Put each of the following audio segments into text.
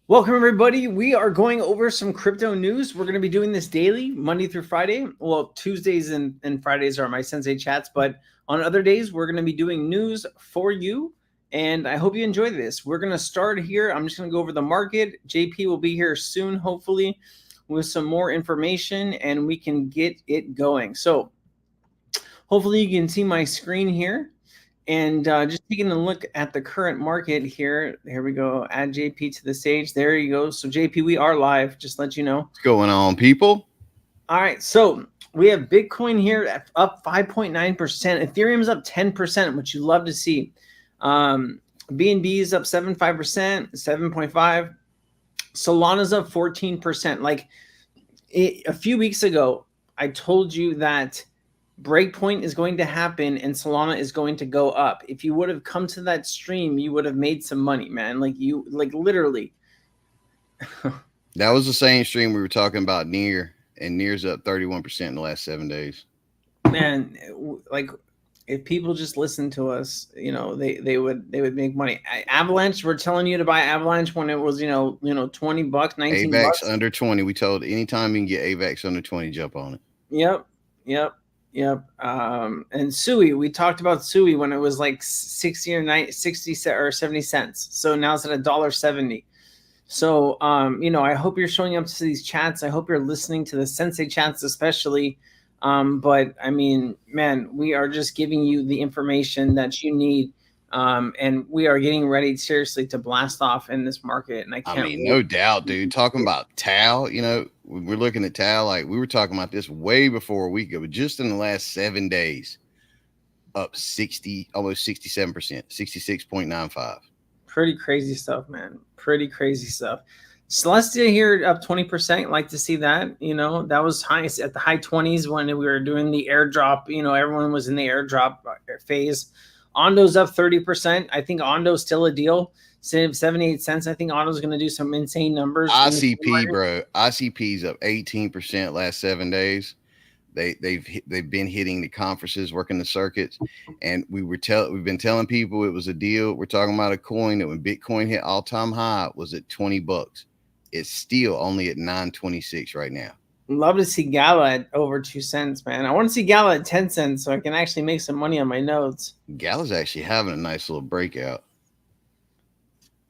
Welcome, everybody. We are going over some crypto news. We're going to be doing this daily, Monday through Friday. Well, Tuesdays and Fridays are my Sensei chats, but on other days, we're going to be doing news for you. And I hope you enjoy this. We're going to start here. I'm just going to go over the market. JP will be here soon, hopefully, with some more information, and we can get it going. So hopefully you can see my screen here. And just taking a look at the current market here. Here we go. Add JP to the stage. There you go. So JP, we are live. Just let you know. What's going on, people? All right. So we have Bitcoin here up 5.9%. Ethereum's up 10%, which you love to see. BNB is up 7.5%, 7.5. Solana's up 14%. Like a few weeks ago, I told you that breakpoint is going to happen and Solana is going to go up. If you would have come to that stream, you would have made some money, man. Like literally. That was the same stream we were talking about Near, and Near's up 31% in the last 7 days. Man, like if people just listen to us, they would make money. Avalanche, we're telling you to buy Avalanche when it was, $20, $19. AVAX under 20. We told anytime you can get AVAX under 20, jump on it. Yep. And Sui, we talked about Sui when it was like 60 or 70 cents. So now it's at $1.70. So, I hope you're showing up to these chats. I hope you're listening to the Sensei chats, especially. But I mean, man, we are just giving you the information that you need. And we are getting ready seriously to blast off in this market. And I can't wait. No doubt, dude. Talking about Tau, we're looking at Tau like we were talking about this way before a week ago, but just in the last 7 days, up 60, almost 67%, 66.95. Pretty crazy stuff, man. Pretty crazy stuff. Celestia here up 20%. Like to see that. That was high at the high 20s when we were doing the airdrop. Everyone was in the airdrop phase. Ondo's up 30%. I think Ondo's still a deal. 78 cents. I think Ondo's going to do some insane numbers. ICP, bro. ICP's up 18% last 7 days. They've been hitting the conferences, working the circuits, and we've been telling people it was a deal. We're talking about a coin that when Bitcoin hit all-time high was at $20. It's still only at 9.26 right now. Love to see Gala at over 2 cents, man. I want to see Gala at 10 cents so I can actually make some money on my nodes. Gala's actually having a nice little breakout.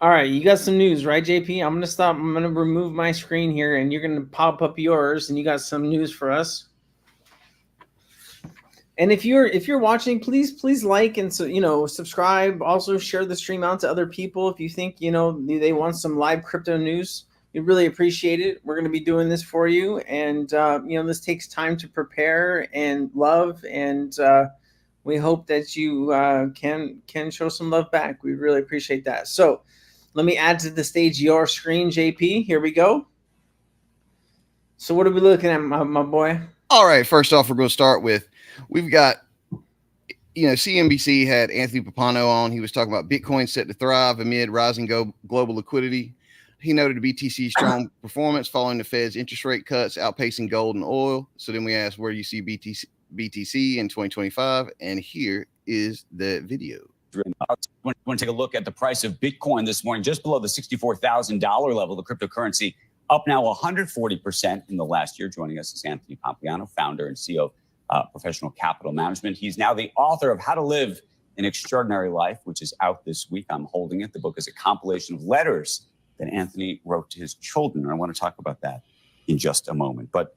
All right, you got some news, right, JP? I'm going to stop. I'm going to remove my screen here, and you're going to pop up yours, and you got some news for us. And if you're watching, please like and subscribe. Also share the stream out to other people if you think they want some live crypto news. We really appreciate it. We're going to be doing this for you, and this takes time to prepare and love, and we hope that you can show some love back. We really appreciate that. So let me add to the stage your screen, JP. Here we go. So what are we looking at, my boy? All right. First off, we're going to start with we've got. CNBC had Anthony Papano on. He was talking about Bitcoin set to thrive amid rising global liquidity. He noted BTC's strong performance following the Fed's interest rate cuts, outpacing gold and oil. So then we asked, where do you see BTC in 2025? And here is the video. I want to take a look at the price of Bitcoin this morning, just below the $64,000 level, the cryptocurrency up now 140% in the last year. Joining us is Anthony Pompliano, founder and CEO of Professional Capital Management. He's now the author of How to Live an Extraordinary Life, which is out this week. I'm holding it. The book is a compilation of letters that Anthony wrote to his children. And I want to talk about that in just a moment. But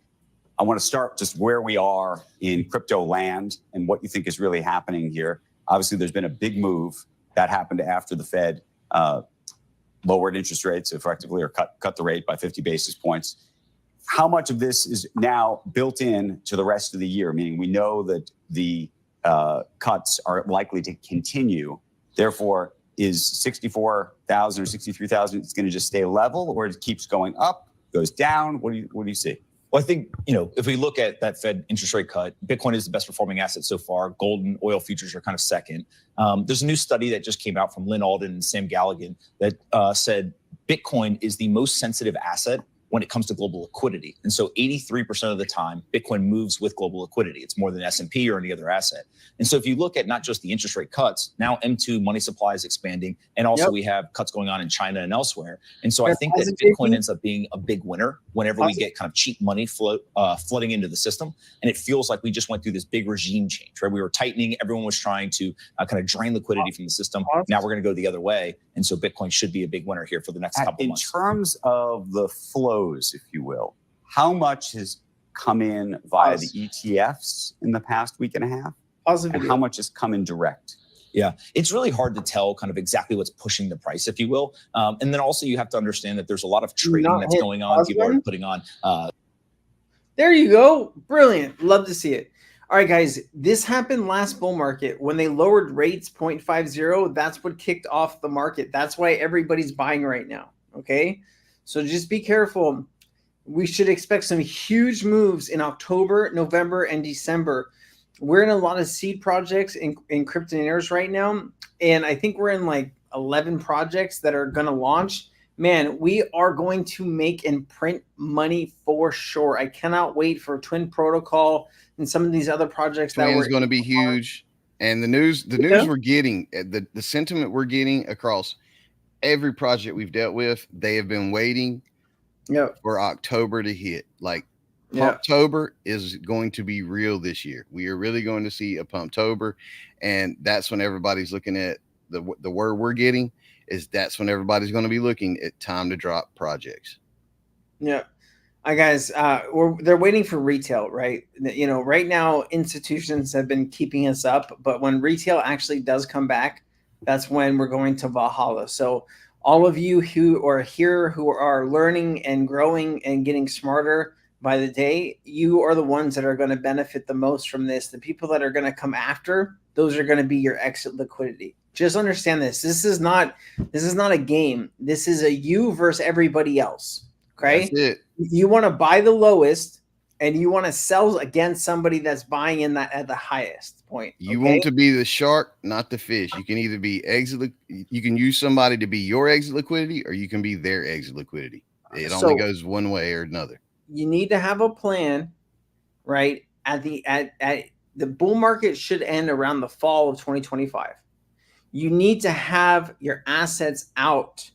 I want to start just where we are in crypto land and what you think is really happening here. Obviously, there's been a big move that happened after the Fed lowered interest rates effectively, or cut the rate by 50 basis points. How much of this is now built in to the rest of the year? Meaning we know that the cuts are likely to continue. Therefore, is 64,000 or 63,000, it's going to just stay level, or it keeps going up, goes down? What do you see? Well, I think, if we look at that Fed interest rate cut, Bitcoin is the best performing asset so far. Gold and oil futures are kind of second. There's a new study that just came out from Lynn Alden and Sam Galligan that said Bitcoin is the most sensitive asset when it comes to global liquidity. And so 83% of the time, Bitcoin moves with global liquidity. It's more than S&P or any other asset. And so if you look at not just the interest rate cuts, now M2 money supply is expanding. And also we have cuts going on in China and elsewhere. And so I think that Bitcoin ends up being a big winner whenever we get kind of cheap money flooding into the system. And it feels like we just went through this big regime change, right? We were tightening. Everyone was trying to kind of drain liquidity from the system. Now we're going to go the other way. And so Bitcoin should be a big winner here for the next couple of months. In terms of the flows, if you will, how much has come in via the ETFs in the past week and a half? And how much has come in direct? Yeah, it's really hard to tell kind of exactly what's pushing the price, if you will. And then also you have to understand that there's a lot of trading that's going on. People are putting on. There you go. Brilliant. Love to see it. All right, guys, this happened last bull market when they lowered rates 0.50. That's what kicked off the market. That's why everybody's buying right now. Okay, so just be careful. We should expect some huge moves in October, November, and December. We're in a lot of seed projects in Cryptonaires right now, and I think we're in like 11 projects that are going to launch. Man, we are going to make and print money for sure. I cannot wait for Twin Protocol and some of these other projects. Twin is going to be huge, and the news we're getting, the sentiment we're getting across every project we've dealt with, they have been waiting for October to hit. Like Pumptober is going to be real this year. We are really going to see a Pumptober, and that's when everybody's looking at the word we're getting is that's when everybody's going to be looking at time to drop projects. Yeah. Guys, they're waiting for retail, right? You know, right now institutions have been keeping us up, but when retail actually does come back, that's when we're going to Valhalla. So all of you who are here, who are learning and growing and getting smarter by the day, you are the ones that are going to benefit the most from this. The people that are going to come after, those are going to be your exit liquidity. Just understand this. This is not a game. This is a you versus everybody else. Okay. That's it. You want to buy the lowest and you want to sell against somebody that's buying in that at the highest point. You want to be the shark, not the fish. You can either be you can use somebody to be your exit liquidity, or you can be their exit liquidity. It only goes one way or another. You need to have a plan, right? At the bull market should end around the fall of 2025. You need to have your assets out.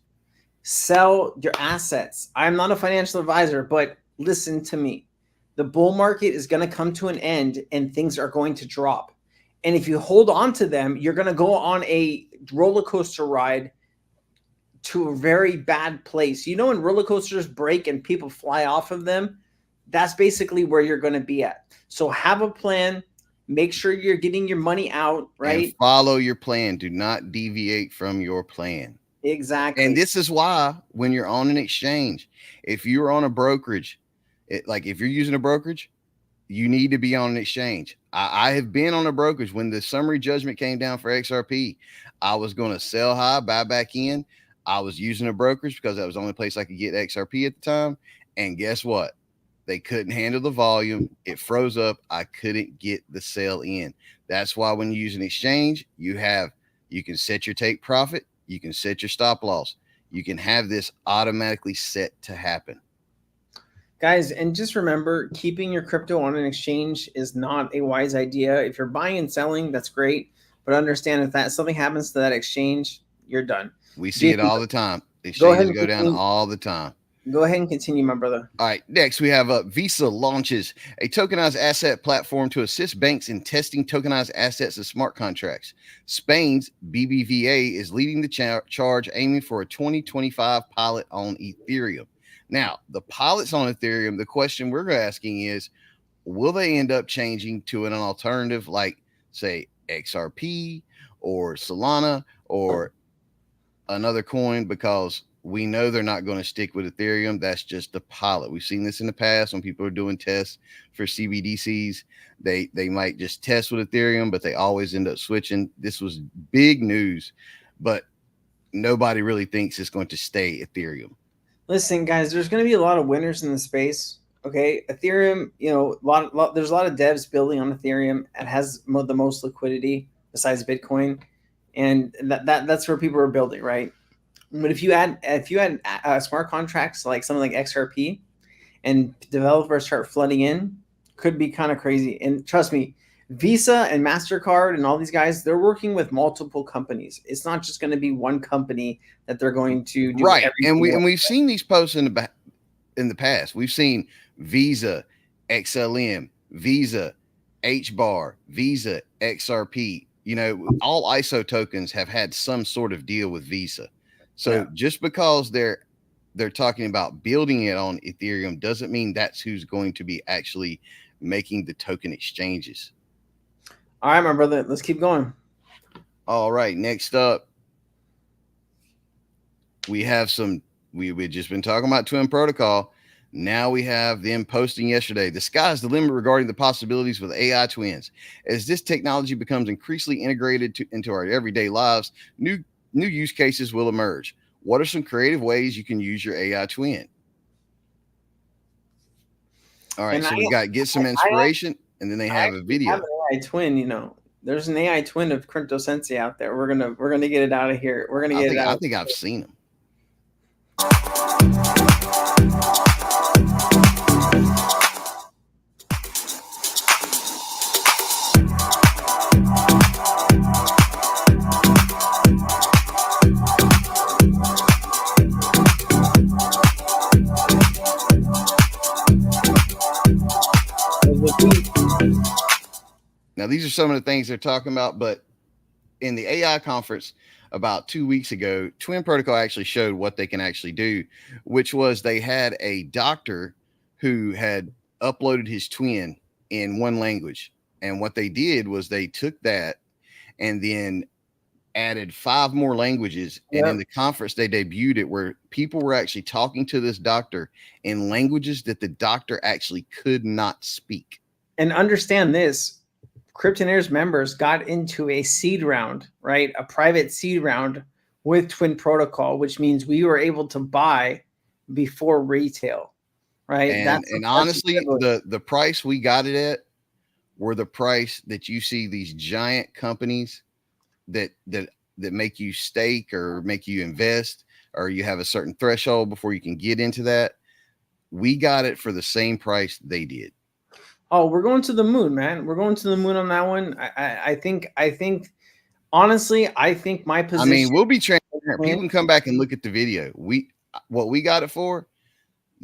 Sell your assets. I'm not a financial advisor, but listen to me. The bull market is going to come to an end and things are going to drop. And if you hold on to them, you're going to go on a roller coaster ride to a very bad place. You know, when roller coasters break and people fly off of them, that's basically where you're going to be at. So have a plan. Make sure you're getting your money out, right? And follow your plan. Do not deviate from your plan. Exactly. And this is why when you're on an exchange, if you're on a brokerage, if you're using a brokerage, you need to be on an exchange. I have been on a brokerage when the summary judgment came down for XRP. I was going to sell high, buy back in. I was using a brokerage because that was the only place I could get XRP at the time. And guess what? They couldn't handle the volume. It froze up. I couldn't get the sell in. That's why when you use an exchange, you can set your take profit. You can set your stop loss. You can have this automatically set to happen. Guys, and just remember, keeping your crypto on an exchange is not a wise idea. If you're buying and selling, that's great. But understand if something happens to that exchange, you're done. We see it all the time. Exchanges go down all the time. Go ahead and continue, my brother. All right. Next, we have Visa launches a tokenized asset platform to assist banks in testing tokenized assets as smart contracts. Spain's BBVA is leading the charge, aiming for a 2025 pilot on Ethereum. Now, the pilots on Ethereum, the question we're asking is, will they end up changing to an alternative like, say, XRP or Solana or another coin? Because we know they're not going to stick with Ethereum. That's just a pilot. We've seen this in the past when people are doing tests for CBDCs. They might just test with Ethereum, but they always end up switching. This was big news, but nobody really thinks it's going to stay Ethereum. Listen, guys, there's going to be a lot of winners in the space. Okay, Ethereum, there's a lot of devs building on Ethereum. It has the most liquidity besides Bitcoin, and that's where people are building, right? But if you add smart contracts like something like XRP, and developers start flooding in, could be kind of crazy. And trust me, Visa and MasterCard and all these guys, they're working with multiple companies. It's not just going to be one company that they're going to do right. everything. And we've seen these posts in the past. We've seen Visa, XLM, Visa, HBAR, Visa, XRP. You know, all ISO tokens have had some sort of deal with Visa. So just because they're talking about building it on Ethereum doesn't mean that's who's going to be actually making the token exchanges. All right, my brother, let's keep going. All right, next up, we have we've just been talking about Twin Protocol. Now we have them posting yesterday. The sky's the limit regarding the possibilities with AI twins. As this technology becomes increasingly integrated into our everyday lives, new use cases will emerge. What are some creative ways you can use your AI twin? All right, so we got get some inspiration, and then they have a video. Have an AI twin, you know. There's an AI twin of Crypto Sensei out there. We're gonna get it out of here. We're gonna get it out. I think I've seen them. Now, these are some of the things they're talking about, but in the AI conference about 2 weeks ago, Twin Protocol actually showed what they can actually do, which was they had a doctor who had uploaded his twin in one language. And what they did was they took that and then added 5 more languages. And in the conference, they debuted it where people were actually talking to this doctor in languages that the doctor actually could not speak. And understand this. Cryptonaires members got into a seed round, right? A private seed round with Twin Protocol, which means we were able to buy before retail, right? And honestly, the price we got it at were the price that you see these giant companies that make you stake or make you invest, or you have a certain threshold before you can get into that. We got it for the same price they did. Oh, we're going to the moon, man. We're going to the moon on that one. I think honestly, I think my position. I mean, we'll be transparent. People can come back and look at the video. What we got it for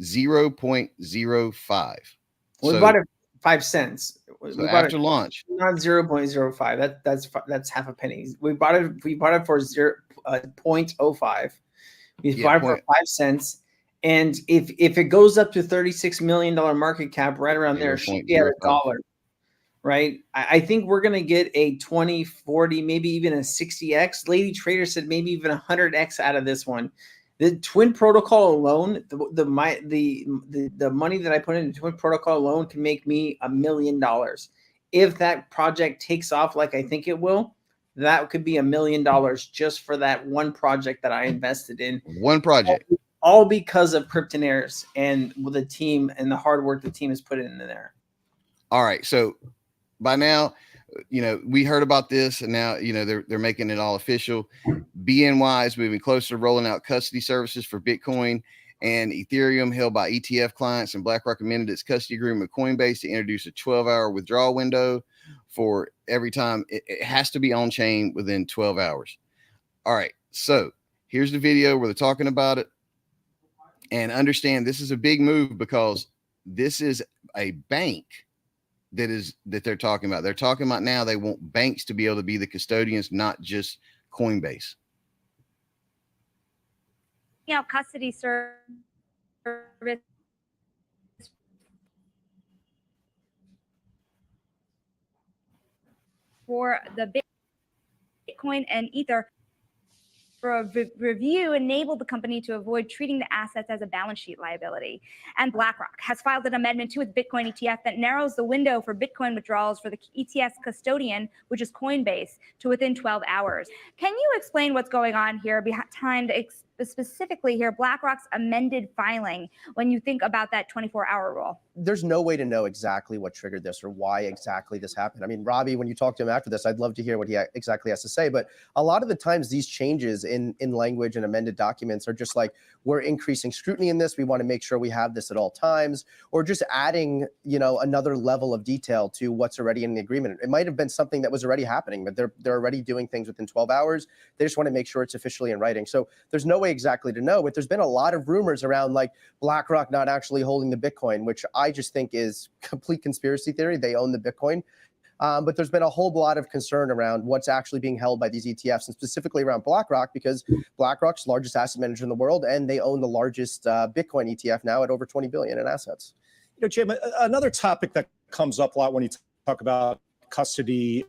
0.05. We bought it 5 cents. So after launch, not 0.05. That's half a penny. We bought it for 0.05. We bought it for 5 cents. And if it goes up to $36 million market cap, right around there, should be at $1, right? I think we're going to get a 20, 40, maybe even a 60x. Lady Trader said maybe even 100x out of this one. The Twin Protocol alone, the money that I put into Twin Protocol alone can make me $1 million. If that project takes off like I think it will, that could be $1 million just for that one project that I invested in. One project. All because of Cryptonaires and the team and the hard work the team has put in there. All right. So by now, you know, we heard about this, and now, you know, they're making it all official. BNY is moving closer to rolling out custody services for Bitcoin and Ethereum held by ETF clients, and BlackRock amended its custody agreement with Coinbase to introduce a 12-hour withdrawal window for every time. It has to be on chain within 12 hours. All right. So here's the video where they're talking about it. And understand this is a big move because this is a bank that they're talking about. They're talking about now they want banks to be able to be the custodians, not just Coinbase. Custody service for the Bitcoin and Ether for a review enabled the company to avoid treating the assets as a balance sheet liability. And BlackRock has filed an amendment to its Bitcoin ETF that narrows the window for Bitcoin withdrawals for the ETF's custodian, which is Coinbase, to within 12 hours. Can you explain what's going on here behind but specifically here, BlackRock's amended filing when you think about that 24-hour rule? There's no way to know exactly what triggered this or why exactly this happened. I mean, Robbie, when you talk to him after this, I'd love to hear what he exactly has to say. But a lot of the times these changes in language and amended documents are just like, we're increasing scrutiny in this. We want to make sure we have this at all times, or just adding, another level of detail to what's already in the agreement. It might have been something that was already happening, but they're already doing things within 12 hours. They just want to make sure it's officially in writing. So there's no way exactly to know, but there's been a lot of rumors around like BlackRock not actually holding the Bitcoin, which I just think is complete conspiracy theory. They own the Bitcoin. But there's been a whole lot of concern around what's actually being held by these ETFs, and specifically around BlackRock, because BlackRock's largest asset manager in the world, and they own the largest Bitcoin ETF now at over 20 billion in assets. Jim, another topic that comes up a lot when you talk about custody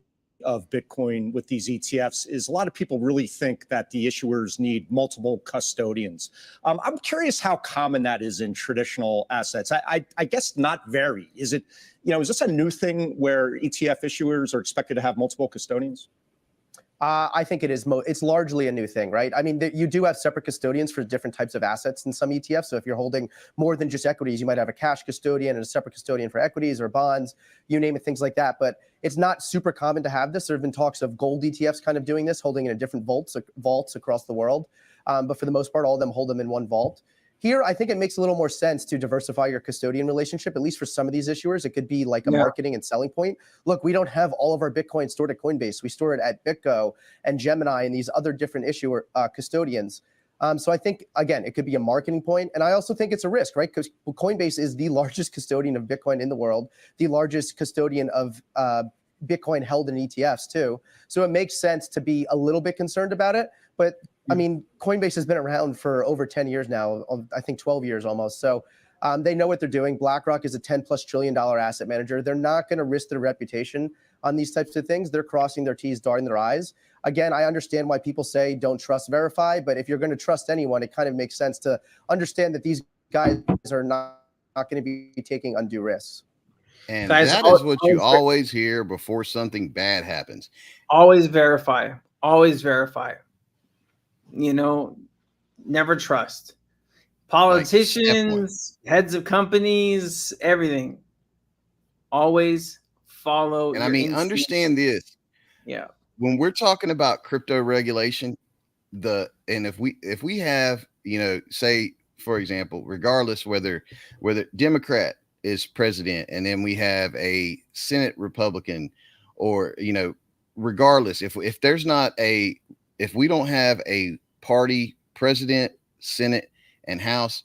of Bitcoin with these ETFs is a lot of people really think that the issuers need multiple custodians. I'm curious how common that is in traditional assets. I guess not very. Is it, is this a new thing where ETF issuers are expected to have multiple custodians? I think it is. It's largely a new thing, right? I mean, you do have separate custodians for different types of assets in some ETFs. So if you're holding more than just equities, you might have a cash custodian and a separate custodian for equities or bonds, you name it, things like that. But it's not super common to have this. There have been talks of gold ETFs kind of doing this, holding in a different vaults across the world. But for the most part, all of them hold them in one vault. Here, I think it makes a little more sense to diversify your custodian relationship, at least for some of these issuers. It could be like a marketing and selling point. Look, we don't have all of our Bitcoin stored at Coinbase. We store it at BitGo and Gemini and these other different issuer custodians. So I think, again, it could be a marketing point. And I also think it's a risk, right? Because Coinbase is the largest custodian of Bitcoin in the world, the largest custodian of Bitcoin held in ETFs too. So it makes sense to be a little bit concerned about it. But I mean, Coinbase has been around for over 10 years now, I think 12 years almost. So they know what they're doing. BlackRock is a $10+ trillion asset manager. They're not going to risk their reputation on these types of things. They're crossing their T's, dotting their I's. Again, I understand why people say don't trust, verify. But if you're going to trust anyone, it kind of makes sense to understand that these guys are not going to be taking undue risks. And that is what you always hear before something bad happens. Always verify. Always verify. Never trust. Politicians, heads of companies, everything. Always follow. And I mean, understand this. Yeah. When we're talking about crypto regulation, if we have, say, for example, regardless whether Democrat is president and then we have a Senate Republican, or regardless, if we don't have a party president, Senate, and House,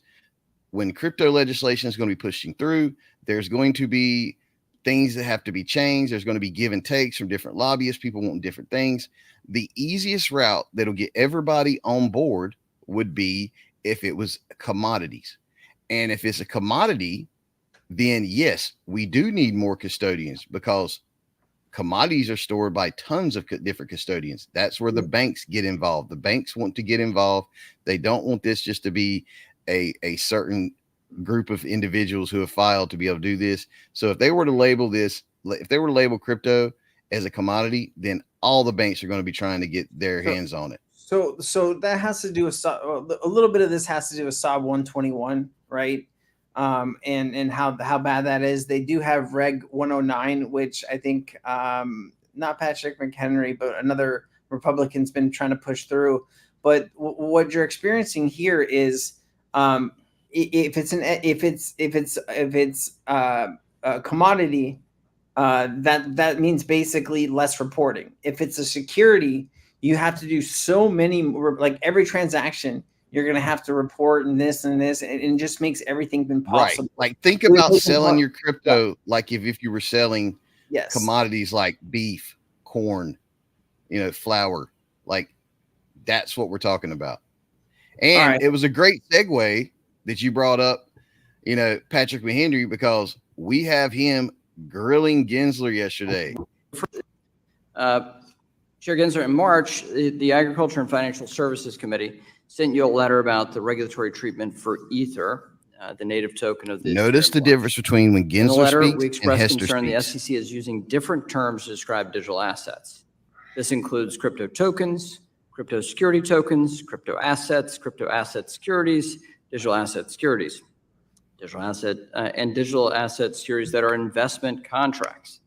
when crypto legislation is going to be pushing through, there's going to be things that have to be changed. There's going to be give and takes from different lobbyists. People want different things. The easiest route that'll get everybody on board would be if it was commodities. And if it's a commodity, then yes, we do need more custodians, because commodities are stored by tons of different custodians. That's where the banks get involved. The banks want to get involved. They don't want this just to be a certain group of individuals who have filed to be able to do this. So if they were to label crypto as a commodity, then all the banks are going to be trying to get their hands on it. So that has to do with a little bit of this has to do with SOB 121, right? And how bad that is. They do have Reg 109, which I think not Patrick McHenry, but another Republican's been trying to push through. But what you're experiencing here is if it's a commodity, that means basically less reporting. If it's a security, you have to do so many, like every transaction you're going to have to report and this and this, and it just makes everything impossible. Right. Like think about selling your crypto, like if you were selling commodities like beef, corn, flour, like that's what we're talking about. And it was a great segue that you brought up, Patrick McHenry, because we have him grilling Gensler yesterday. Chair Gensler, in March, the Agriculture and Financial Services Committee sent you a letter about the regulatory treatment for Ether, the native token of the. Notice the difference between when Gensler speaks we expressed and Hester concern speaks. The SEC is using different terms to describe digital assets. This includes crypto tokens, crypto security tokens, crypto asset securities, digital asset securities, and digital asset securities that are investment contracts.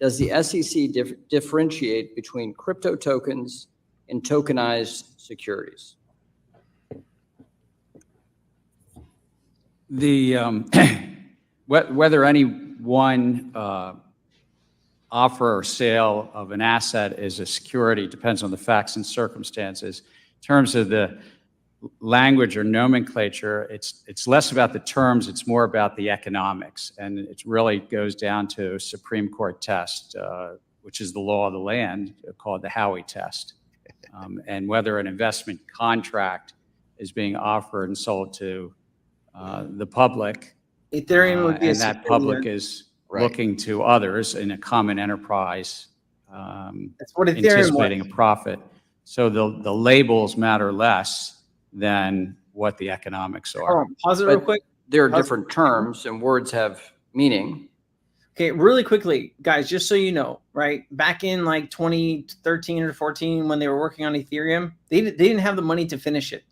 Does the SEC differentiate between crypto tokens and tokenized securities? The whether any one offer or sale of an asset is a security depends on the facts and circumstances. In terms of the language or nomenclature, it's less about the terms, it's more about the economics, and it really goes down to a Supreme Court test, which is the law of the land, called the Howey test, and whether an investment contract is being offered and sold to the public, Ethereum would be and that public is looking to others in a common enterprise, That's what Ethereum anticipating was. a profit. So the labels matter less than what the economics are. Oh, pause it real But quick. there are different terms and words have meaning. Okay, really quickly, guys, just so you know, right? Back in like 2013 or 14, when they were working on Ethereum, they didn't have the money to finish it.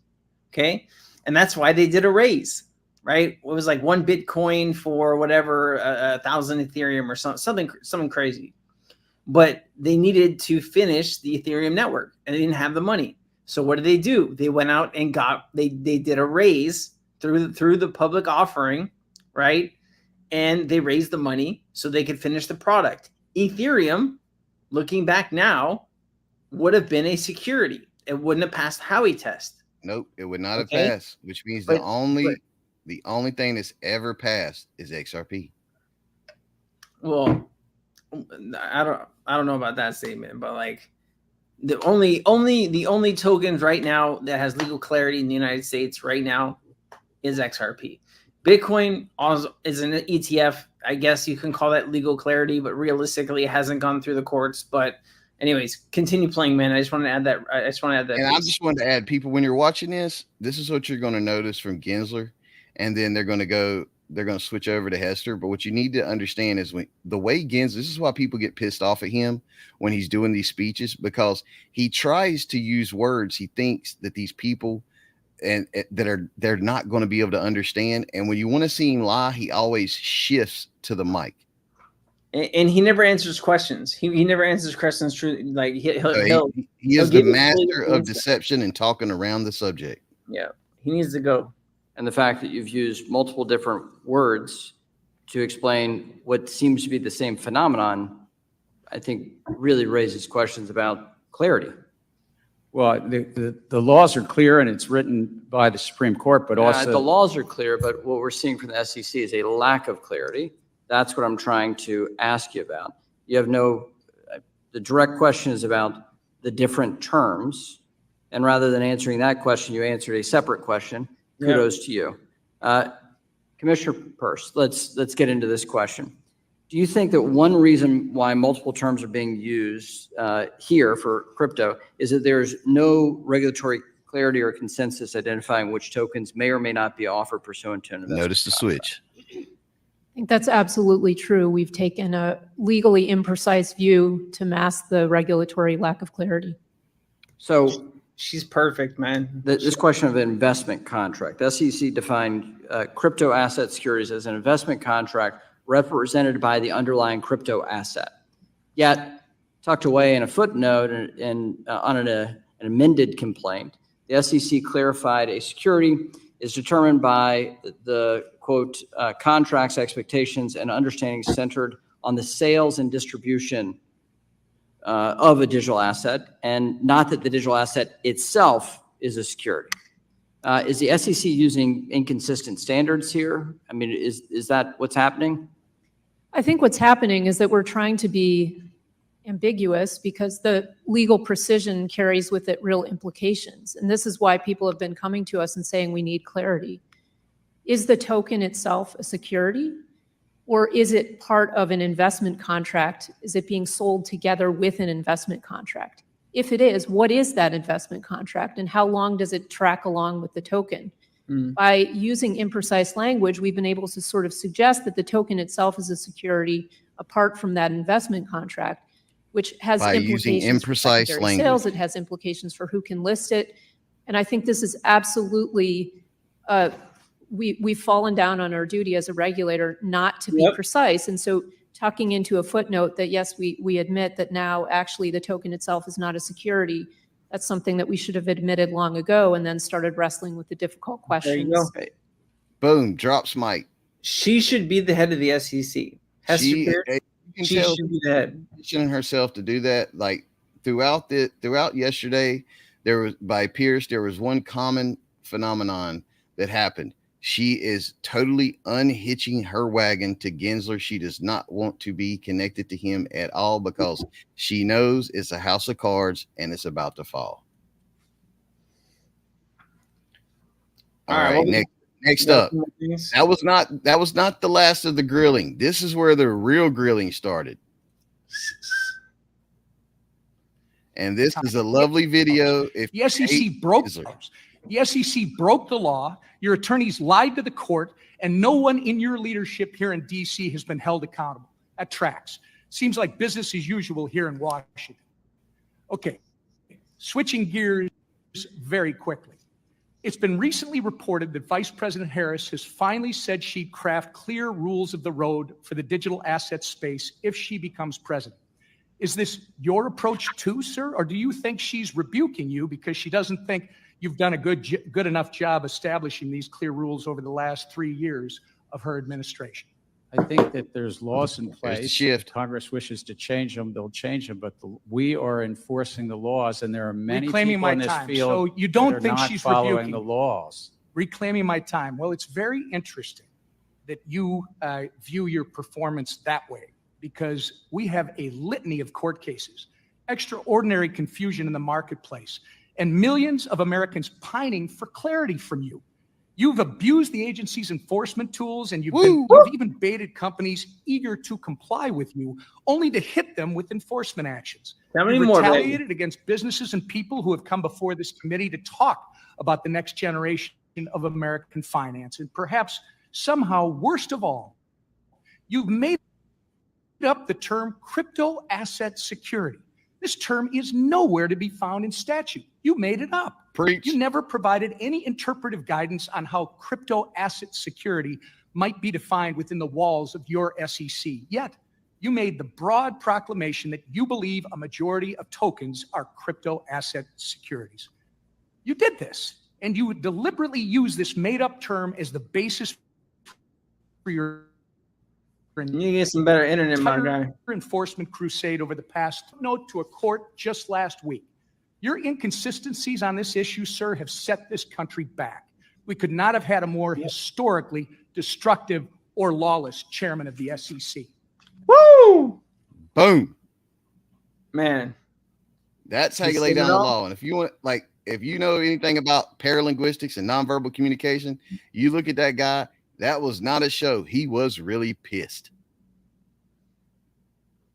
Okay, and that's why they did a raise, right? It was like 1 Bitcoin for whatever, 1,000 Ethereum or something crazy. But they needed to finish the Ethereum network, and they didn't have the money. So what did they do? They went out and they did a raise through the public offering, right? And they raised the money so they could finish the product. Ethereum, looking back now, would have been a security. It wouldn't have passed Howey test. Nope, it would not have Okay. passed, which means But- the only thing that's ever passed is XRP. Well, I don't know about that statement, but like the only tokens right now that has legal clarity in the United States right now is XRP. Bitcoin also is an ETF. I guess you can call that legal clarity, but realistically, it hasn't gone through the courts. But anyways, continue playing, man. I just want to add that. And I just wanted to add, people, when you're watching this is what you're going to notice from Gensler, and then they're going to switch over to Hester. But what you need to understand is the way Gensler, this is why people get pissed off at him when he's doing these speeches, because he tries to use words he thinks that these people they're not going to be able to understand. And when you want to see him lie, he always shifts to the mic. And he never answers questions. He never answers questions truly. Like he is the master of deception and talking around the subject. Yeah, he needs to go. And the fact that you've used multiple different words to explain what seems to be the same phenomenon, I think really raises questions about clarity. Well, the laws are clear and it's written by the Supreme Court, but also the laws are clear, but what we're seeing from the SEC is a lack of clarity. That's what I'm trying to ask you about. You have the direct question is about the different terms. And rather than answering that question, you answered a separate question. Kudos to you. Commissioner Peirce, let's get into this question. Do you think that one reason why multiple terms are being used here for crypto is that there's no regulatory clarity or consensus identifying which tokens may or may not be offered pursuant to an investment Notice the contract? switch. I think that's absolutely true. We've taken a legally imprecise view to mask the regulatory lack of clarity. So She's perfect, man. this question of an investment contract, the SEC defined crypto asset securities as an investment contract represented by the underlying crypto asset. Yet, tucked away in a footnote and on an amended complaint, the SEC clarified a security is determined by the quote, contracts, expectations, and understandings centered on the sales and distribution of a digital asset, and not that the digital asset itself is a security. Is the SEC using inconsistent standards here? I mean, is that what's happening? I think what's happening is that we're trying to be ambiguous because the legal precision carries with it real implications. And this is why people have been coming to us and saying we need clarity. Is the token itself a security? Or is it part of an investment contract? Is it being sold together with an investment contract? If it is, what is that investment contract and how long does it track along with the token? By using imprecise language, we've been able to sort of suggest that the token itself is a security apart from that investment contract. which has By using implications for imprecise secondary language. sales. It has implications for who can list it. And I think this is absolutely, we've fallen down on our duty as a regulator not to be Yep. precise. And so tucking into a footnote that, yes, we admit that now actually the token itself is not a security. That's something that we should have admitted long ago and then started wrestling with the difficult There you questions. go. Boom, drops mic. She should be the head of the SEC. Hester She, Pierce, you can she tell should be the head. positioning herself to do that. Like throughout yesterday, there was one common phenomenon that happened. She is totally unhitching her wagon to Gensler. She does not want to be connected to him at all because she knows it's a house of cards and it's about to fall. All right, next up. That was not the last of the grilling. This is where the real grilling started. And this is a lovely video. If The SEC broke the law. Your attorneys lied to the court, and no one in your leadership here in D.C. has been held accountable. That tracks. Seems like business as usual here in Washington. Okay, switching gears very quickly. It's been recently reported that Vice President Harris has finally said she'd craft clear rules of the road for the digital asset space if she becomes president. Is this your approach too, sir? Or do you think she's rebuking you because she doesn't think you've done a good enough job establishing these clear rules over the last 3 years of her administration? I think that there's laws in There's the place. shift. If Congress wishes to change them, they'll change them, but we are enforcing the laws, and there are many Reclaiming people my in this time. field So you don't that are think not she's following rebuking the you? laws. Reclaiming my time. Well, it's very interesting that you view your performance that way, because we have a litany of court cases, extraordinary confusion in the marketplace, and millions of Americans pining for clarity from you. You've abused the agency's enforcement tools, and you've even baited companies eager to comply with you, only to hit them with enforcement actions. How many You've more, baby? retaliated against businesses and people who have come before this committee to talk about the next generation of American finance. And perhaps somehow, worst of all, you've made up the term crypto asset security. This term is nowhere to be found in statute. You made it up. Preach. You never provided any interpretive guidance on how crypto asset security might be defined within the walls of your SEC. Yet, you made the broad proclamation that you believe a majority of tokens are crypto asset securities. You did this, and you deliberately used this made-up term as the basis for your You get some better internet, my guy. enforcement crusade over the past. Note to a court just last week. Your inconsistencies on this issue, sir, have set this country back. We could not have had a more historically destructive or lawless chairman of the SEC. Woo! Boom. Man. That's how you lay down the law. And if you want, like, if you know anything about paralinguistics and nonverbal communication, you look at that guy. That was not a show. He was really pissed.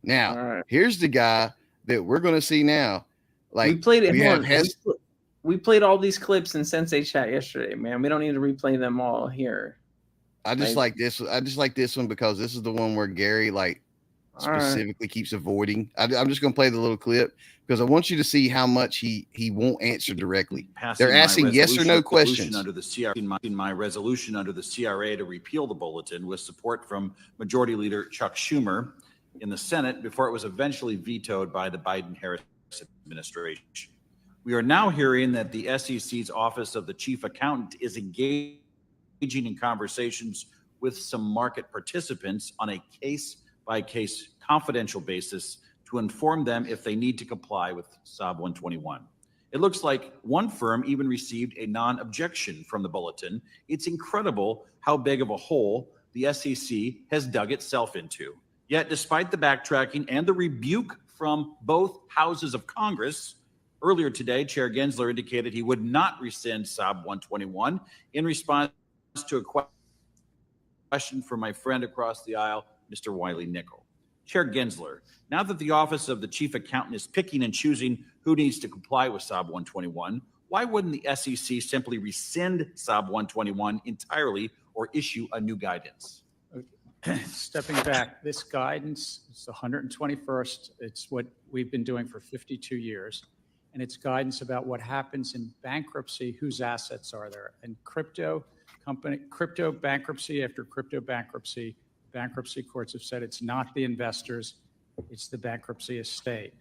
Now, here's the guy that we're going to see now. Like, we played it. We played all these clips in Sensei Chat yesterday, man. We don't need to replay them all here. I just like this one because this is the one where Gary specifically keeps avoiding. I'm just going to play the little clip because I want you to see how much he won't answer directly. They're asking yes or no questions. In my resolution under the CRA to repeal the bulletin with support from Majority Leader Chuck Schumer in the Senate before it was eventually vetoed by the Biden-Harris administration. We are now hearing that the SEC's Office of the Chief Accountant is engaging in conversations with some market participants on a case-by-case confidential basis to inform them if they need to comply with SOB 121. It looks like one firm even received a non-objection from the bulletin. It's incredible how big of a hole the SEC has dug itself into. Yet, despite the backtracking and the rebuke from both houses of Congress, earlier today, Chair Gensler indicated he would not rescind SOB 121 in response to a question from my friend across the aisle, Mr. Wiley Nickel. Chair Gensler, now that the Office of the Chief Accountant is picking and choosing who needs to comply with SOB 121, why wouldn't the SEC simply rescind SOB 121 entirely or issue a new guidance? Stepping back, this guidance is the 121st. It's what we've been doing for 52 years. And it's guidance about what happens in bankruptcy, whose assets are there. And crypto bankruptcy after crypto bankruptcy, bankruptcy courts have said it's not the investors, it's the bankruptcy estate.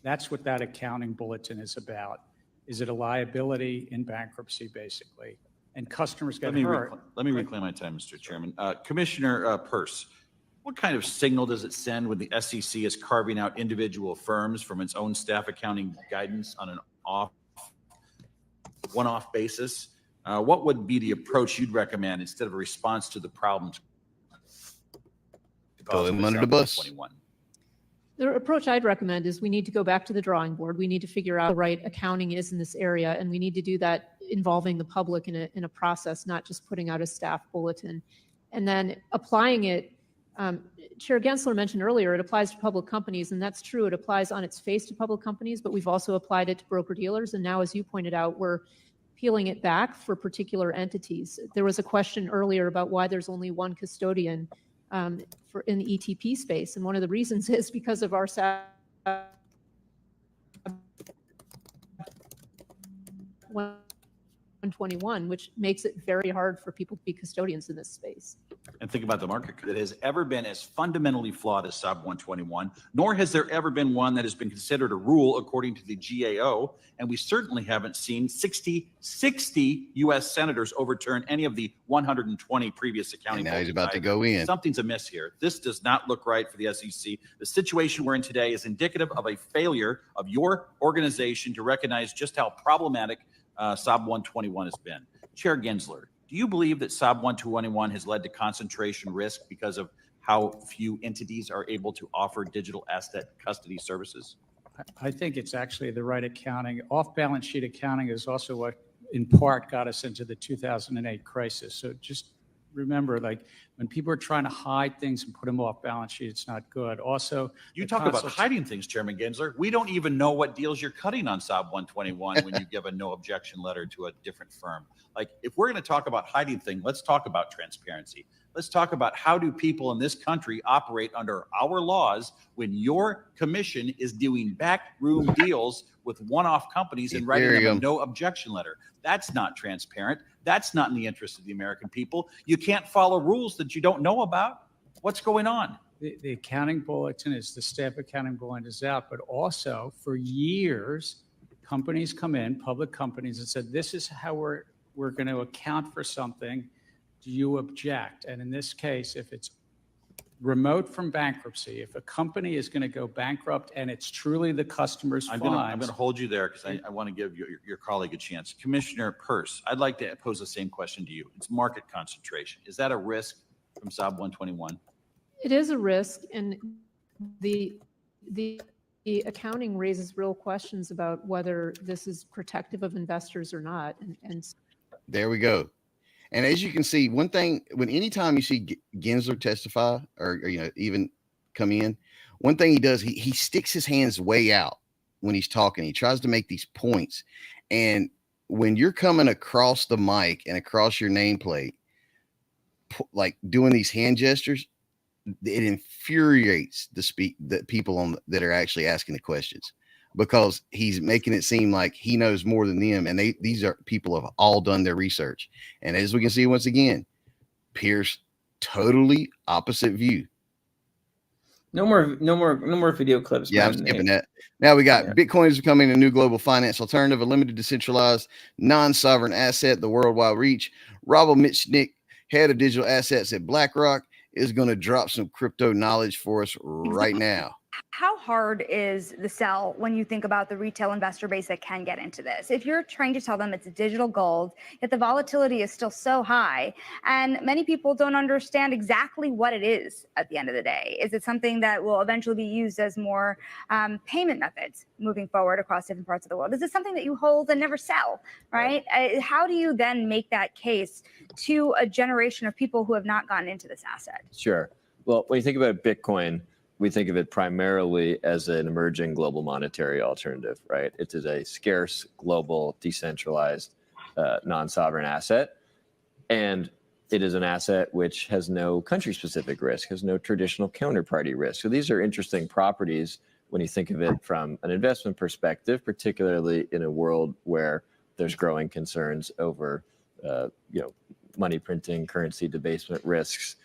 That's what that accounting bulletin is about. Is it a liability in bankruptcy, basically? And customers get hurt. Let me reclaim my time, Mr. Chairman. Commissioner Peirce, what kind of signal does it send when the SEC is carving out individual firms from its own staff accounting guidance on an one-off basis? What would be the approach you'd recommend instead of a response to the problems? Throw them under the bus. The approach I'd recommend is we need to go back to the drawing board. We need to figure out the right accounting is in this area, and we need to do that involving the public in a process, not just putting out a staff bulletin. And then applying it, Chair Gensler mentioned earlier, it applies to public companies, and that's true. It applies on its face to public companies, but we've also applied it to broker-dealers, and now, as you pointed out, we're peeling it back for particular entities. There was a question earlier about why there's only one custodian in the ETP space. And one of the reasons is because of our 121, which makes it very hard for people to be custodians in this space. And think about the market that has ever been as fundamentally flawed as Sub 121, nor has there ever been one that has been considered a rule according to the GAO. And we certainly haven't seen 60 U.S. senators overturn any of the 120 previous accounting. And now he's about to go in. Something's amiss here. This does not look right for the SEC. The situation we're in today is indicative of a failure of your organization to recognize just how problematic Sub 121 has been. Chair Gensler, do you believe that Sub 121 has led to concentration risk because of how few entities are able to offer digital asset custody services? I think it's actually the right accounting. Off-balance sheet accounting is also what, in part, got us into the 2008 crisis. So just remember, like, when people are trying to hide things and put them off balance sheet, it's not good. Also, you talk about hiding things, Chairman Gensler. We don't even know what deals you're cutting on Sub 121 when you give a no objection letter to a different firm. Like, if we're going to talk about hiding things, let's talk about transparency. Let's talk about how do people in this country operate under our laws when your commission is doing backroom deals with one-off companies and writing them a no objection letter. That's not transparent. That's not in the interest of the American people. You can't follow rules that you don't know about. What's going on? The accounting bulletin is the staff accounting bulletin is out, but also for years, companies come in, public companies, and said, this is how we're going to account for something. Do you object? And in this case, if it's remote from bankruptcy, if a company is going to go bankrupt and it's truly the customer's funds. I'm going to hold you there because I want to give your colleague a chance. Commissioner Peirce, I'd like to pose the same question to you. It's market concentration. Is that a risk from Sub 121? It is a risk, and the accounting raises real questions about whether this is protective of investors or not. And there we go. And as you can see, one thing, anytime you see Gensler testify or even come in, one thing he does, he sticks his hands way out when he's talking. He tries to make these points. And when you're coming across the mic and across your nameplate, like doing these hand gestures, it infuriates the people that are actually asking the questions, because he's making it seem like he knows more than them. And these are people who have all done their research. And as we can see, once again, Peirce, totally opposite view. No more video clips. Yeah, I'm skipping that. Now we got Bitcoin is becoming a new global finance alternative, a limited, decentralized, non-sovereign asset, the worldwide reach. Robo Mitchnick, head of digital assets at BlackRock, is going to drop some crypto knowledge for us right now. How hard is the sell when you think about the retail investor base that can get into this? If you're trying to tell them it's digital gold, yet the volatility is still so high, and many people don't understand exactly what it is at the end of the day. Is it something that will eventually be used as more payment methods moving forward across different parts of the world? Is it something that you hold and never sell, right? How do you then make that case to a generation of people who have not gotten into this asset? Sure. Well, when you think about Bitcoin, we think of it primarily as an emerging global monetary alternative, right? It is a scarce, global, decentralized, non-sovereign asset. And it is an asset which has no country-specific risk, has no traditional counterparty risk. So these are interesting properties when you think of it from an investment perspective, particularly in a world where there's growing concerns over, money printing, currency debasement risks,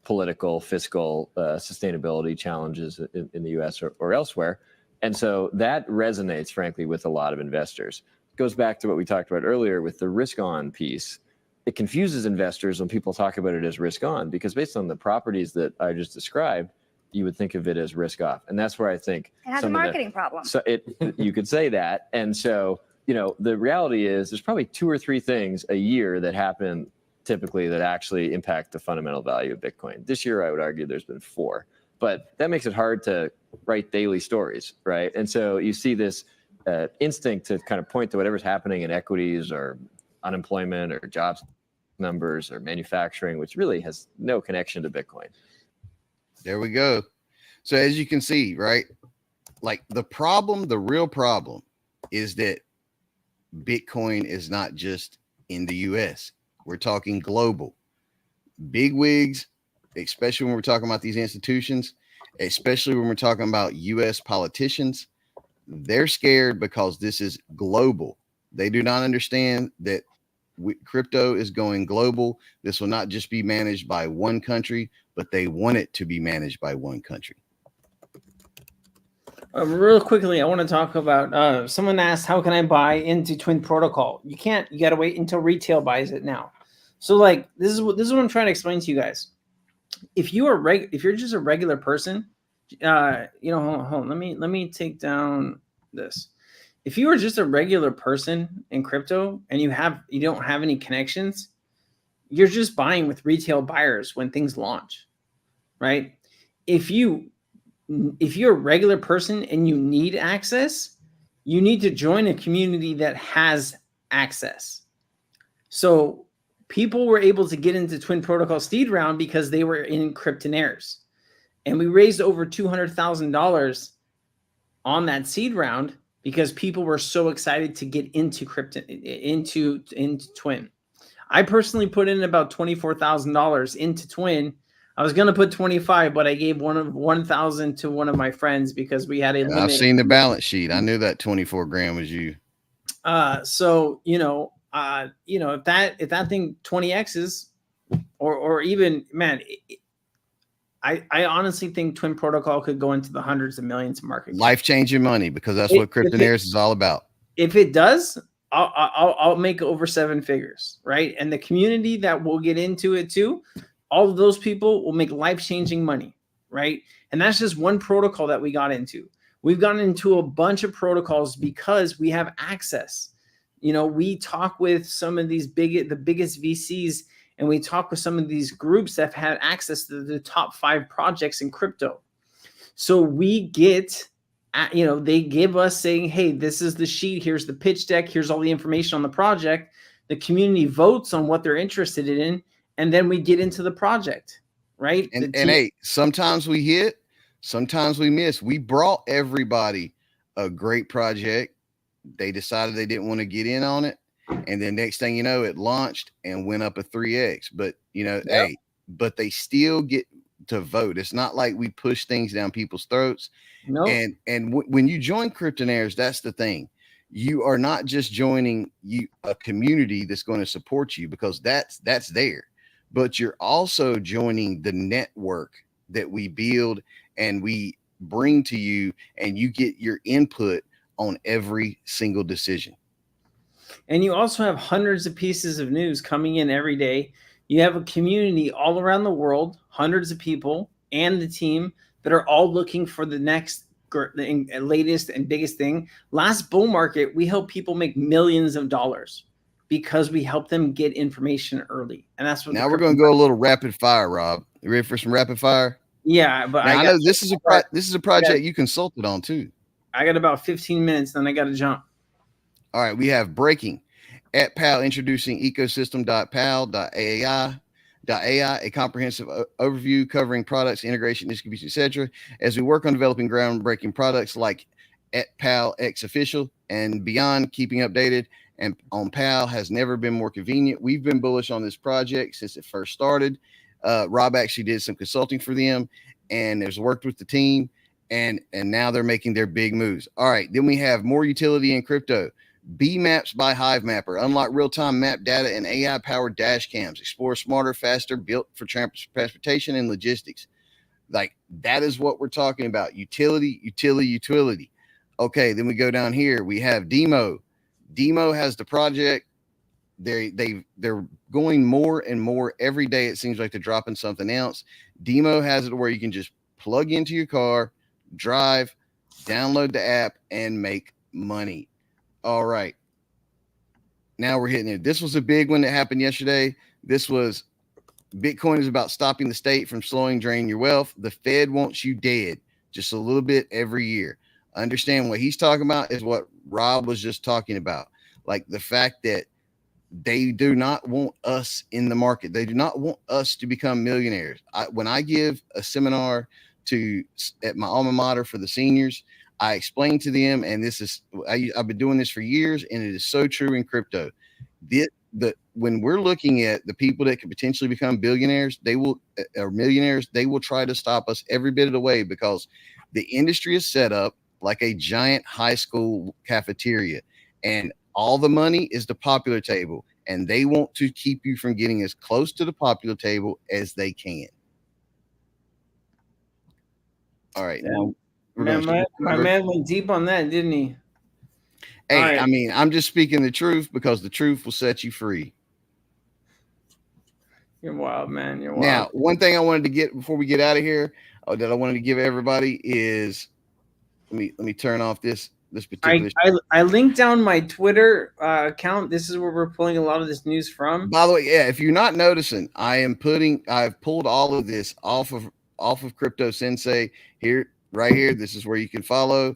political, fiscal, sustainability challenges in the U.S. or elsewhere. And so that resonates, frankly, with a lot of investors. It goes back to what we talked about earlier with the risk-on piece. It confuses investors when people talk about it as risk-on, because based on the properties that I just described, you would think of it as risk-off. And that's where I think It has a marketing problem. So you could say that. And so, the reality is there's probably 2 or 3 things a year that happen typically that actually impact the fundamental value of Bitcoin. This year, I would argue there's been 4, but that makes it hard to write daily stories, right? And so you see this instinct to kind of point to whatever's happening in equities or unemployment or jobs numbers or manufacturing, which really has no connection to Bitcoin. There we go. So as you can see, right, like the real problem is that Bitcoin is not just in the US. We're talking global. Big wigs, especially when we're talking about these institutions, especially when we're talking about US politicians, they're scared because this is global. They do not understand that crypto is going global. This will not just be managed by one country, but they want it to be managed by one country. Real quickly, I want to talk about someone asked, how can I buy into Twin Protocol? You can't. You got to wait until retail buys it now. So like this is what I'm trying to explain to you guys. If you're just a regular person, hold on. Let me take down this. If you are just a regular person in crypto and you don't have any connections, you're just buying with retail buyers when things launch, right? If you're a regular person and you need access, you need to join a community that has access. So people were able to get into Twin Protocol seed round because they were in Cryptonaires. And we raised over $200,000 on that seed round because people were so excited to get into into Twin. I personally put in about $24,000 into Twin. I was going to put 25, but I gave 1,000 to one of my friends because we had a limit. I've seen the balance sheet. I knew that 24 grand was you. So, if that thing 20X's or even, man, I honestly think Twin Protocol could go into the hundreds of millions of market cap. Life-changing money, because that's what Cryptonaires is all about. If it does, I'll make over 7 figures, right? And the community that will get into it too, all of those people will make life-changing money, right? And that's just one protocol that we got into. We've gotten into a bunch of protocols because we have access. We talk with some of these the biggest VCs, and we talk with some of these groups that have had access to the top 5 projects in crypto. So we get, they give us saying, hey, this is the sheet. Here's the pitch deck. Here's all the information on the project. The community votes on what they're interested in. And then we get into the project, right? And hey, sometimes we hit, sometimes we miss. We brought everybody a great project. They decided they didn't want to get in on it. And then next thing you know, it launched and went up a 3X. But, hey, but they still get to vote. It's not like we push things down people's throats. No. And when you join Cryptonaires, that's the thing. You are not just joining a community that's going to support you, because that's there. But you're also joining the network that we build and we bring to you, and you get your input on every single decision. And you also have hundreds of pieces of news coming in every day. You have a community all around the world, hundreds of people and the team that are all looking for the next latest and biggest thing. Last bull market, we helped people make millions of dollars because we help them get information early. And that's what now we're going to go a little rapid fire, Rob. You ready for some rapid fire? Yeah, but now, I know this is a project you consulted on too. I got about 15 minutes, then I got to jump. All right, we have breaking at PAL introducing ecosystem.pal.ai, a comprehensive overview covering products, integration, distribution, etc. As we work on developing groundbreaking products like at PAL X Official and beyond, keeping updated and on PAL has never been more convenient. We've been bullish on this project since it first started. Rob actually did some consulting for them and has worked with the team, and now they're making their big moves. All right, then we have more utility in crypto. B Maps by HiveMapper. Unlock real-time map data and AI-powered dash cams. Explore smarter, faster, built for transportation and logistics. Like, that is what we're talking about. Utility, utility, utility. Okay, then we go down here. We have Demo. Demo has the project. They're going more and more every day. It seems like they're dropping something else. Demo has it where you can just plug into your car, drive, download the app, and make money. All right. Now we're hitting it. This was a big one that happened yesterday. This was Bitcoin is about stopping the state from slowing drain your wealth. The Fed wants you dead just a little bit every year. Understand what he's talking about is what Rob was just talking about. Like the fact that they do not want us in the market. They do not want us to become millionaires. When I give a seminar at my alma mater for the seniors, I explain to them, and I've been doing this for years, and it is so true in crypto. When we're looking at the people that could potentially become billionaires, or millionaires, they will try to stop us every bit of the way because the industry is set up like a giant high school cafeteria, and all the money is the popular table, and they want to keep you from getting as close to the popular table as they can. All right, now. Man, my man went deep on that, didn't he? Hey, right. I mean, I'm just speaking the truth because the truth will set you free. You're wild, man. You're wild. Now, one thing I wanted to get before we get out of here that I wanted to give everybody is let me turn off this particular. I linked down my Twitter account. This is where we're pulling a lot of this news from. By the way, yeah, if you're not noticing, I've pulled all of this off of Crypto Sensei here. Right here, this is where you can follow.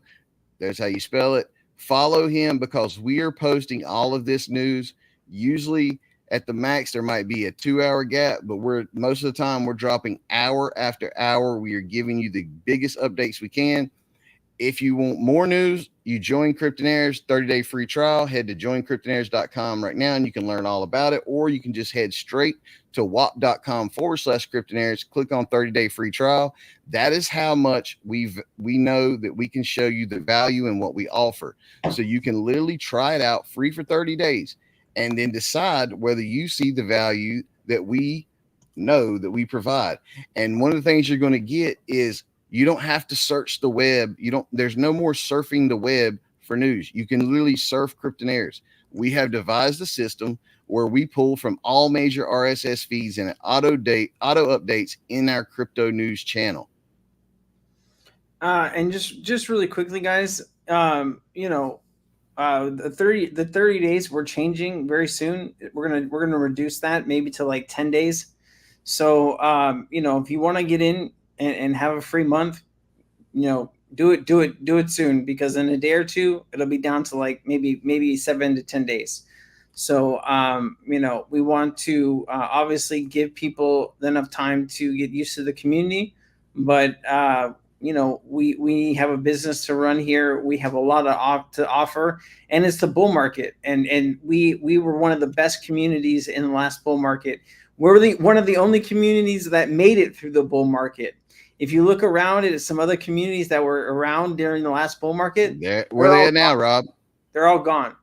There's how you spell it. Follow him because we are posting all of this news. Usually at the max, there might be a 2-hour gap, but most of the time we're dropping hour after hour. We are giving you the biggest updates we can. If you want more news, you join Cryptonaires 30-day free trial. Head to joincryptonaires.com right now and you can learn all about it, or you can just head straight to wap.com/Cryptonaires. Click on 30-day free trial. That is how much we know that we can show you the value in what we offer. So you can literally try it out free for 30 days and then decide whether you see the value that we know that we provide. And one of the things you're going to get is you don't have to search the web. There's no more surfing the web for news. You can literally surf Cryptonaires. We have devised a system where we pull from all major RSS feeds and auto updates in our crypto news channel. And just really quickly, guys, the 30 days we're changing very soon. We're gonna reduce that maybe to like 10 days. So if you want to get in and have a free month, do it soon, because in a day or two it'll be down to like maybe 7 to 10 days. So we want to obviously give people enough time to get used to the community, but we have a business to run here. We have a lot to offer, and it's the bull market, and we were one of the best communities in the last bull market. We're one of the only communities that made it through the bull market. If you look around at some other communities that were around during the last bull market, where are they at now, Rob? They're all gone.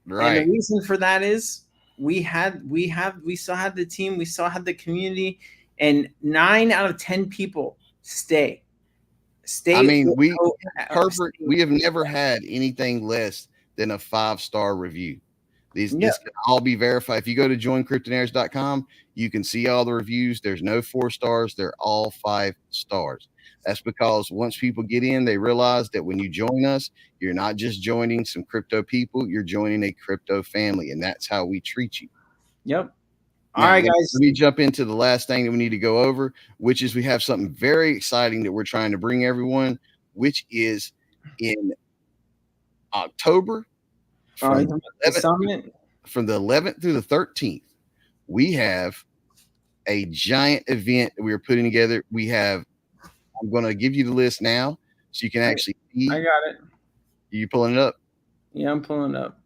Right. And the reason for that is we still had the team, we still had the community, and 9 out of 10 people stay. I mean, we have never had anything less than a 5-star review. This can all be verified. If you go to joincryptonaires.com, you can see all the reviews. There's no 4 stars. They're all 5 stars. That's because once people get in, they realize that when you join us, you're not just joining some crypto people, you're joining a crypto family, and that's how we treat you. Yep. All right, guys. Let me jump into the last thing that we need to go over, which is we have something very exciting that we're trying to bring everyone, which is in October. From the 11th through the 13th, we have a giant event that we are putting together. I'm going to give you the list now so you can actually see. I got it. Are you pulling it up? Yeah, I'm pulling it up.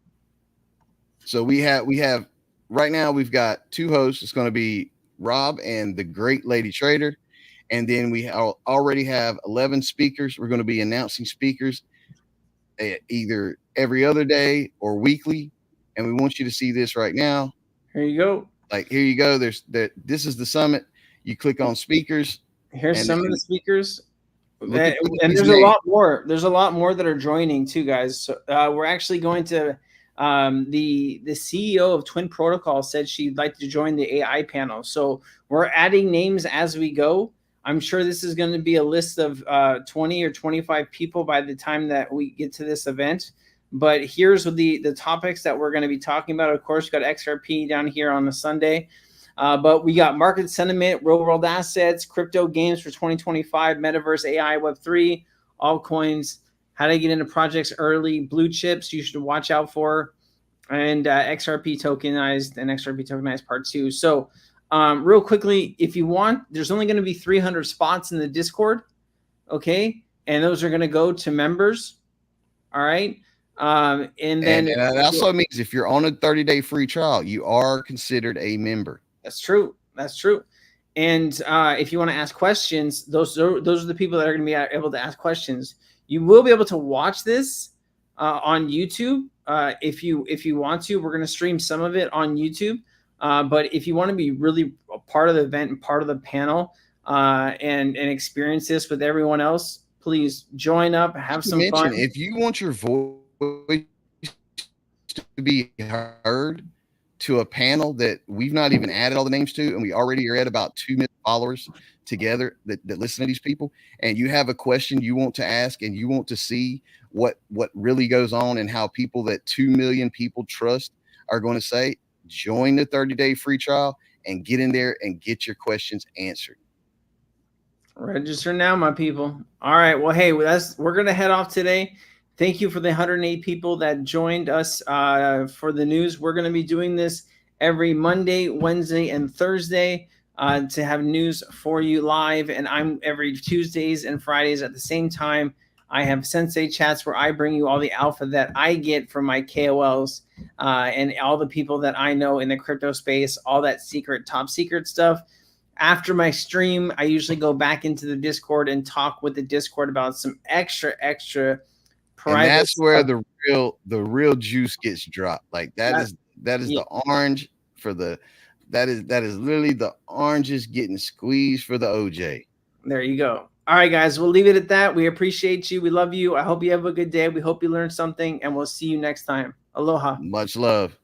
So we have right now we've got two hosts. It's going to be Rob and the Great Lady Trader. And then we already have 11 speakers. We're going to be announcing speakers either every other day or weekly. And we want you to see this right now. Here you go. Like, here you go. This is the summit. You click on speakers. Here's some of the speakers. And there's there's a lot more. There's a lot more that are joining too, guys. So we're actually going to the CEO of Twin Protocol said she'd like to join the AI panel. So we're adding names as we go. I'm sure this is going to be a list of 20 or 25 people by the time that we get to this event. But here's the topics that we're going to be talking about. Of course, we got XRP down here on a Sunday. But we got market sentiment, real world assets, crypto games for 2025, metaverse, AI, Web3, altcoins, how to get into projects early, blue chips you should watch out for, and XRP tokenized and XRP tokenized part 2. So real quickly, if you want, there's only going to be 300 spots in the Discord, okay? And those are going to go to members, all right? And then and that also means if you're on a 30-day free trial, you are considered a member. That's true. That's true. And if you want to ask questions, those are the people that are going to be able to ask questions. You will be able to watch this on YouTube if you want to. We're going to stream some of it on YouTube. But if you want to be really a part of the event and part of the panel and experience this with everyone else, please join up, have some fun. If you want your voice to be heard to a panel that we've not even added all the names to, and we already are at about 2 million followers together that listen to these people, and you have a question you want to ask and you want to see what really goes on and how people that 2 million people trust are going to say, join the 30-day free trial and get in there and get your questions answered. Register now, my people. All right. Well, hey, we're going to head off today. Thank you for the 108 people that joined us for the news. We're going to be doing this every Monday, Wednesday, and Thursday to have news for you live. And I'm every Tuesdays and Fridays at the same time. I have Sensei Chats where I bring you all the alpha that I get from my KOLs and all the people that I know in the crypto space, all that top secret stuff. After my stream, I usually go back into the Discord and talk with the Discord about some extra private. And that's where stuff. the real juice gets dropped. Like that is the orange for the that is literally the oranges getting squeezed for the OJ. There you go. All right, guys, we'll leave it at that. We appreciate you. We love you. I hope you have a good day. We hope you learned something, and we'll see you next time. Aloha. Much love.